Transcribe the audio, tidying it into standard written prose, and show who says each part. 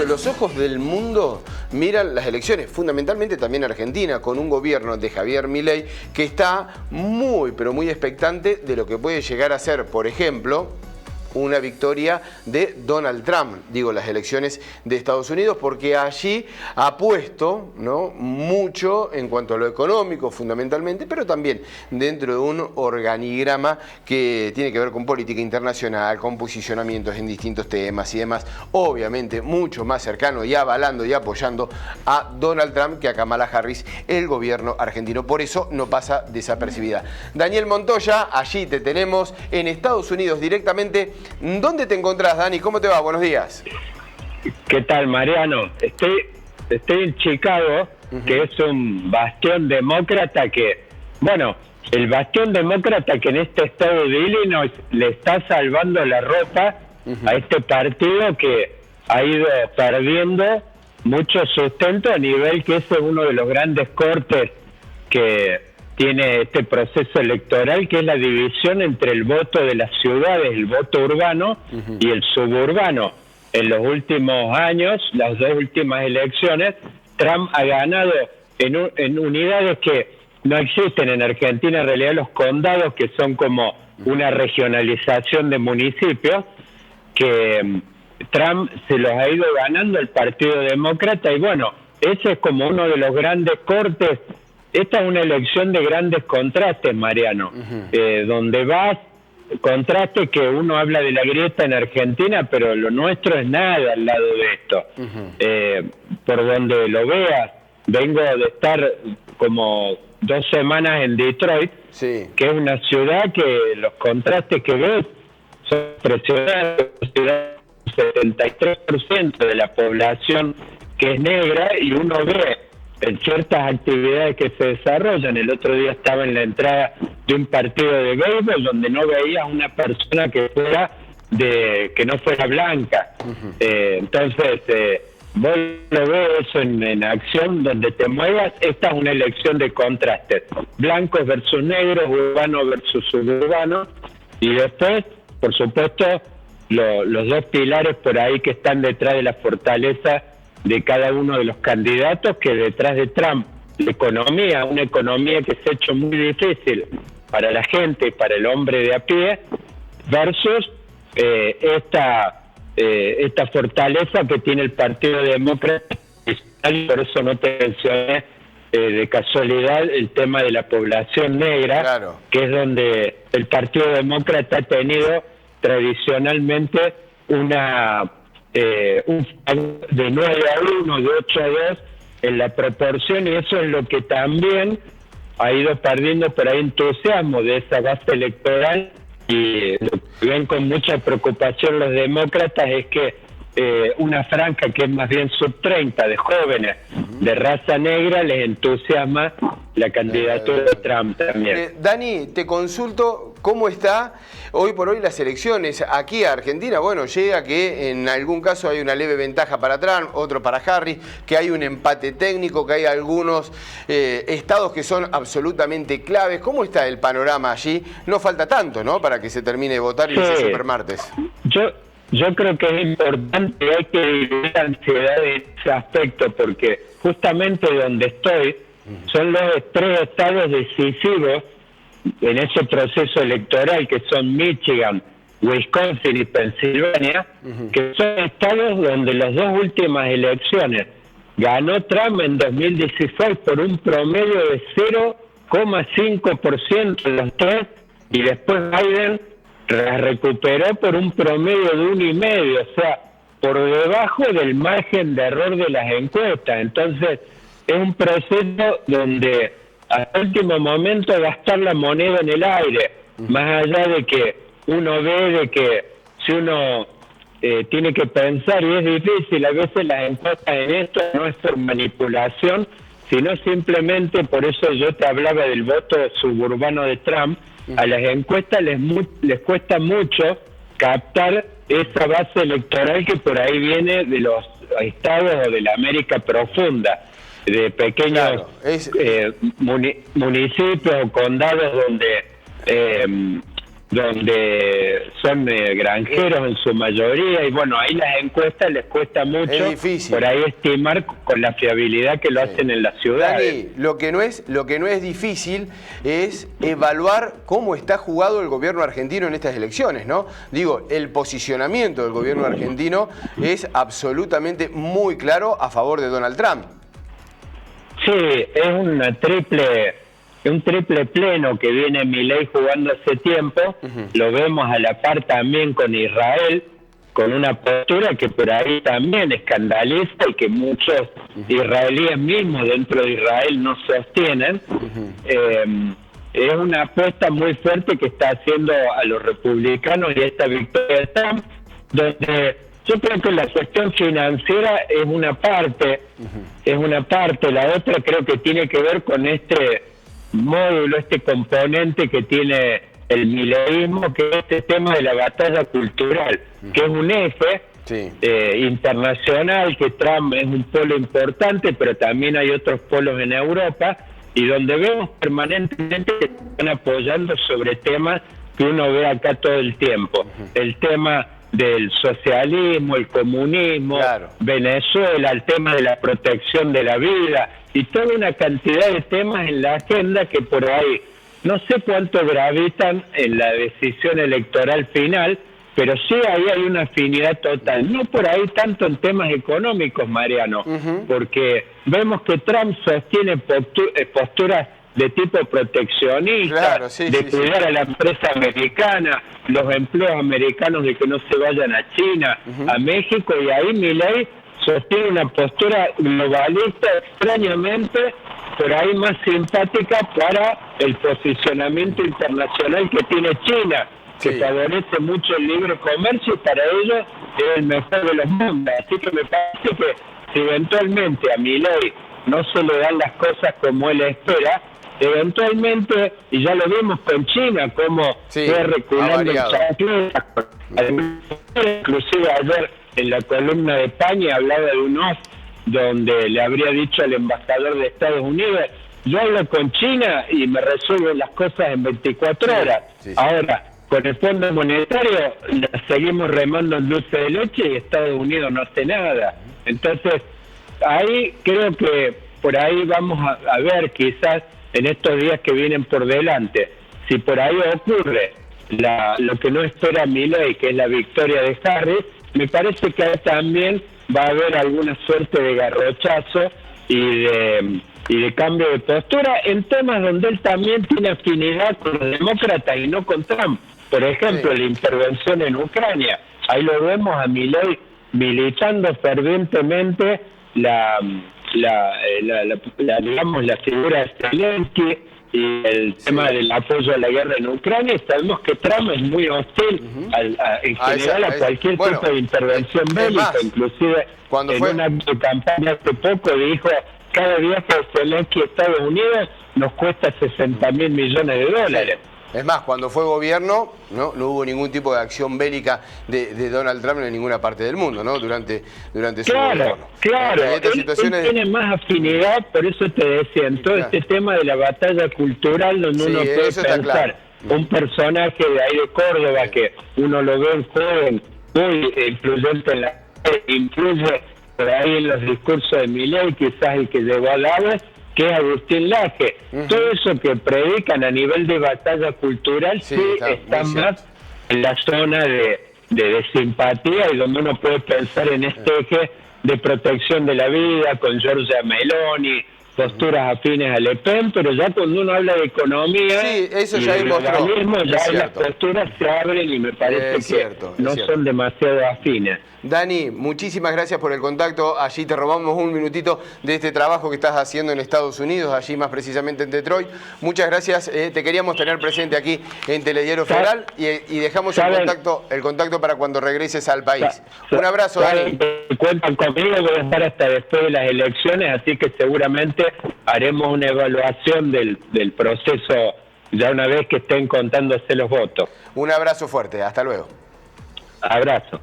Speaker 1: los ojos del mundo miran las elecciones, fundamentalmente también Argentina, con un gobierno de Javier Milei que está muy, pero muy expectante de lo que puede llegar a ser, por ejemplo, una victoria de Donald Trump, digo, las elecciones de Estados Unidos, porque allí ha puesto, ¿no?, mucho en cuanto a lo económico, fundamentalmente, pero también dentro de un organigrama que tiene que ver con política internacional, con posicionamientos en distintos temas y demás, obviamente mucho más cercano y avalando y apoyando a Donald Trump que a Kamala Harris, el gobierno argentino. Por eso no pasa desapercibida. Daniel Montoya, allí te tenemos en Estados Unidos directamente. ¿Dónde te encontrás, Dani? ¿Cómo te va? Buenos días.
Speaker 2: ¿Qué tal, Mariano? Estoy en Chicago, que es un bastión demócrata que, bueno, el bastión demócrata que en este estado de Illinois le está salvando la ropa a este partido que ha ido perdiendo mucho sustento a nivel que es uno de los grandes cortes que tiene este proceso electoral, que es la división entre el voto de las ciudades, el voto urbano y el suburbano. En los últimos años, las dos últimas elecciones, Trump ha ganado en unidades que no existen en Argentina, en realidad los condados, que son como una regionalización de municipios, que Trump se los ha ido ganando el Partido Demócrata, y bueno, ese es como uno de los grandes cortes. Esta es una elección de grandes contrastes, Mariano, donde vas, contraste que uno habla de la grieta en Argentina, pero lo nuestro es nada al lado de esto. Por donde lo veas, vengo de estar como 2 semanas en Detroit,
Speaker 1: sí,
Speaker 2: que es una ciudad que los contrastes que ves son impresionantes. El 73% de la población que es negra, y uno ve en ciertas actividades que se desarrollan. El otro día estaba en la entrada de un partido de béisbol donde no veía una persona que no fuera blanca. Entonces, vos lo ves eso en acción, donde te muevas. Esta es una elección de contrastes: blancos versus negros, urbano versus suburbano, y después, por supuesto, los dos pilares por ahí que están detrás de la fortaleza de cada uno de los candidatos, que detrás de Trump, la economía, una economía que se ha hecho muy difícil para la gente y para el hombre de a pie, versus esta fortaleza que tiene el Partido Demócrata. Y por eso no te mencioné de casualidad el tema de la población negra,
Speaker 1: claro,
Speaker 2: que es donde el Partido Demócrata ha tenido tradicionalmente un de 9-1, de 8-2 en la proporción, y eso es lo que también ha ido perdiendo por ahí entusiasmo de esa base electoral. Y lo que ven con mucha preocupación los demócratas es que una franja que es más bien sub-30 de jóvenes de raza negra les entusiasma la candidatura de Trump también.
Speaker 1: Dani, te consulto cómo está hoy por hoy las elecciones aquí a Argentina. Bueno, llega que en algún caso hay una leve ventaja para Trump, otro para Harris, que hay un empate técnico, que hay algunos estados que son absolutamente claves. ¿Cómo está el panorama allí? No falta tanto, ¿no?, para que se termine de votar y ese supermartes.
Speaker 2: Yo creo que es importante, hay que vivir la ansiedad de ese aspecto, porque justamente donde estoy son los 3 estados decisivos en ese proceso electoral, que son Michigan, Wisconsin y Pensilvania, que son estados donde las 2 últimas elecciones ganó Trump en 2016 por un promedio de 0,5% en los 3, y después Biden la recuperó por un promedio de 1,5%, o sea, por debajo del margen de error de las encuestas. Entonces, es un proceso donde hasta el último momento gastar la moneda en el aire, más allá de que uno ve de que si uno tiene que pensar, y es difícil, a veces las encuestas en esto no es por manipulación, sino simplemente, por eso yo te hablaba del voto suburbano de Trump. A las encuestas les cuesta mucho captar esa base electoral que por ahí viene de los estados o de la América profunda, de pequeños municipios o condados donde donde son granjeros en su mayoría, y bueno, ahí las encuestas les cuesta mucho por ahí estimar con la fiabilidad que lo hacen en las ciudades.
Speaker 1: Dani, lo que no es difícil es evaluar cómo está jugado el gobierno argentino en estas elecciones, ¿no? Digo, el posicionamiento del gobierno argentino es absolutamente muy claro a favor de Donald Trump.
Speaker 2: Sí, es un triple pleno que viene Milei jugando hace tiempo. Lo vemos a la par también con Israel, con una postura que por ahí también escandaliza y que muchos israelíes mismos dentro de Israel no sostienen. Es una apuesta muy fuerte que está haciendo a los republicanos y esta victoria de Trump, donde yo creo que la cuestión financiera es una parte, la otra creo que tiene que ver con este módulo, este componente que tiene el mileísmo, que es este tema de la batalla cultural, que es un eje internacional, que Trump es un polo importante, pero también hay otros polos en Europa, y donde vemos permanentemente que están apoyando sobre temas que uno ve acá todo el tiempo. El tema del socialismo, el comunismo, Venezuela, el tema de la protección de la vida, y toda una cantidad de temas en la agenda que por ahí no sé cuánto gravitan en la decisión electoral final, pero sí ahí hay una afinidad total. No por ahí tanto en temas económicos, Mariano, porque vemos que Trump sostiene posturas de tipo proteccionista, cuidar a la empresa americana, los empleos americanos de que no se vayan a China, a México, y ahí Milei sostiene una postura globalista extrañamente, por ahí más simpática para el posicionamiento internacional que tiene China, que favorece mucho el libre comercio, y para ellos es el mejor de los mundos. Así que me parece que si eventualmente a Milei no se le dan las cosas como él espera, eventualmente, y ya lo vimos con China, cómo fue reculando el chancleta, inclusive ayer en la columna de España hablaba de un off donde le habría dicho al embajador de Estados Unidos: yo hablo con China y me resuelven las cosas en 24 horas. Ahora, con el Fondo Monetario seguimos remando en dulce de leche y Estados Unidos no hace nada. Entonces, ahí creo que por ahí vamos a ver quizás en estos días que vienen por delante, si por ahí ocurre lo que no espera Milei, que es la victoria de Harris, me parece que ahí también va a haber alguna suerte de garrochazo y de cambio de postura en temas donde él también tiene afinidad con los demócratas y no con Trump. Por ejemplo, la intervención en Ucrania. Ahí lo vemos a Milei militando fervientemente digamos, la figura de Zelensky y el tema del apoyo a la guerra en Ucrania. Sabemos que Trump es muy hostil en general a cualquier tipo de intervención bélica, inclusive en una campaña hace poco dijo: cada viaje de Zelensky a Estados Unidos nos cuesta $60.000 millones.
Speaker 1: Es más, cuando fue gobierno, no hubo ningún tipo de acción bélica de Donald Trump en ninguna parte del mundo, ¿no? Durante su gobierno.
Speaker 2: Claro, él tiene más afinidad, por eso te decía, en todo este tema de la batalla cultural, donde uno puede pensar un personaje de ahí de Córdoba, que uno lo ve joven, muy influyente en la influye por ahí en los discursos de Milei, quizás el que llevó a Laves, que es Agustín Laje. Todo eso que predican a nivel de batalla cultural está más en la zona de simpatía, y donde uno puede pensar en este eje de protección de la vida, con Giorgia Meloni, posturas afines a Le Pen, pero ya cuando uno habla de economía
Speaker 1: eso ya
Speaker 2: y ya las posturas se abren y me parece que no son demasiado afines.
Speaker 1: Dani, muchísimas gracias por el contacto. Allí te robamos un minutito de este trabajo que estás haciendo en Estados Unidos, allí más precisamente en Detroit. Muchas gracias. Te queríamos tener presente aquí en Telediario Federal y dejamos el contacto para cuando regreses al país. Un abrazo, Dani.
Speaker 2: Cuentan conmigo, voy a estar hasta después de las elecciones, así que seguramente haremos una evaluación del proceso ya una vez que estén contándose los votos.
Speaker 1: Un abrazo fuerte. Hasta luego.
Speaker 2: Abrazo.